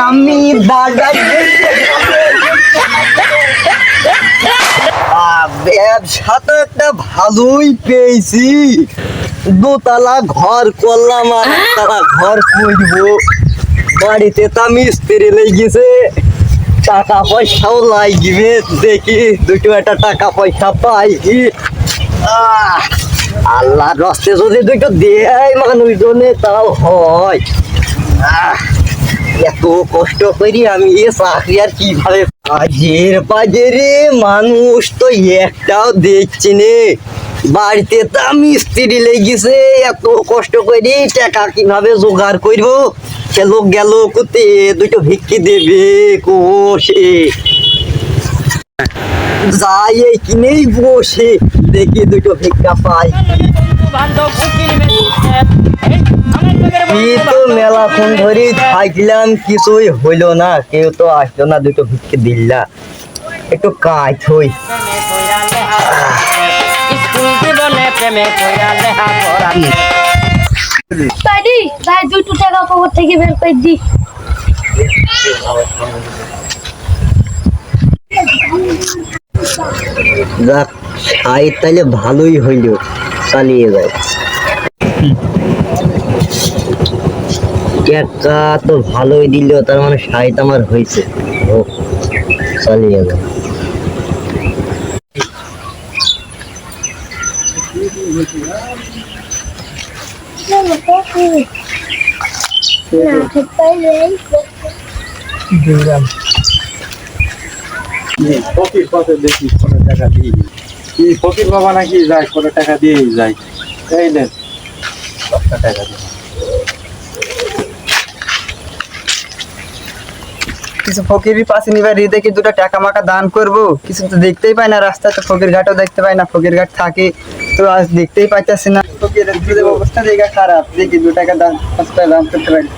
আমি দাদা ব্যবসা তো একটা ভালোই পেয়েছি। দোতলা ঘর করলাম, আর তারা ঘর করবো। বাড়িতে তা মিস্ত্রি লেগেছে, টাকা পয়সাও লাগবে। দেখি দুটো একটা টাকা পয়সা পাই কি। আল্লাহর রাস্তে যদি দুটো দেয় মানুষজনে তাও হয়। এত কষ্ট করি আমি চাকরি আর কিভাবে কাজের বাজারে মানুষ তো একটাও দেখছি নে। বাড়িতে তা মিস্ত্রি লেগেছে, এত কষ্ট করি টাকা কিভাবে জোগাড় করবো। সে লোক গেল কোতে, দুটো ভিক্ষি দেবে কোষে যাই এই কিনেই বসে দেখি দুটো ভিক্ষা পাই। মেলাক্ষণ ধরে থাকলাম, কিছুই হইল না, কেউ তো আসলো না, দুটো ভিক্ষে দিল্লা একটু কাজ হই। দুটো টাকা পকেট থেকে বের করে দি। যাক, সাইড তাইলে ভালোই হইল, চালিয়ে যায়। টাকা তো ভালোই দিল, তার মানে সাইড আমার হয়েছে, চালিয়ে যায়। ফকির পথে দেখি কোনো টাকা দিয়ে কি ফকির বাবা নাকি যায়, কোনো টাকা দিয়েই যায়। এই নেন 10টা টাকা দিন। কিছু ফকিরই পাশে নিবার দেখি দুটো টাকা মাকা দান করবো, কিছু তো দেখতেই পাই না। রাস্তায় তো ফকির ঘাটও দেখতে পাই না, ফকির ঘাট থাকে তো আজ দেখতেই পাইতেছি না। ফকিরের অবস্থা জায়গা খারাপ, দেখি 2 টাকা দান 5 টাকা দান করতে পারি।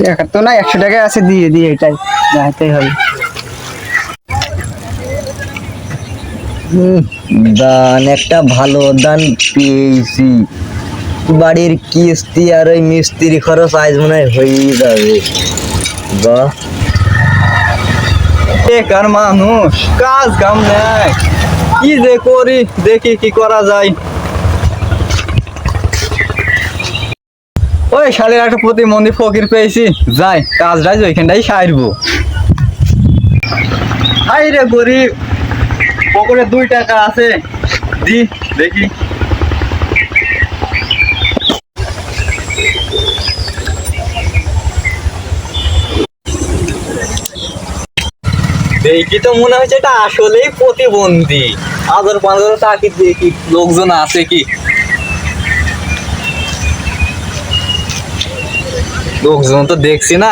টাকা তো না, 100 টাকা আছে, দিয়ে দিয়ে এটাই যাইতেই হবে। দান একটা ভালো দান পেয়েছি। বাড়ির কিস্তি আর ওই মিস্ত্রি খরচ আজ মনে হয় হয়েই যাবে। বাহ, বেকার মানুষ, কাজ কাম নাই, কি যে করি, দেখি কি করা যায়। ওই শালের একটা প্রতিবন্ধী ফকির পেয়েছি, যাই কাজটাই ওইখানটাই সারবো। হাই রে গরিব, পকেটে 2 টাকা আছে, দি দেখি। দেখি তো মনে হচ্ছে এটা আসলেই প্রতিবন্ধী। আদর পাঁদর তাকে দেখি লোকজন আছে কি। লোকজন তো দেখছি না,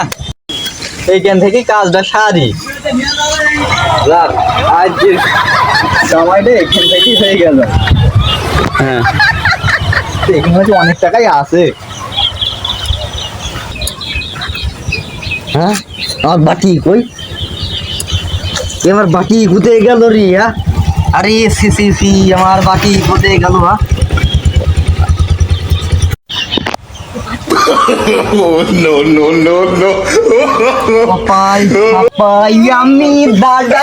এইখান থেকে কাজটা সারি। যাক, আজ যে সময়টা এখান থেকেই হয়ে গেল। হ্যাঁ, এখানে হচ্ছে অনেক টাকাই আছে। হ্যাঁ, আমার বাটি কই, আমার বাটি কোথায় গেল রে? আরে সি সি সি, আমার বাটি কোথায় গেল? no, no, no, no. Papai Papai আমি দাদা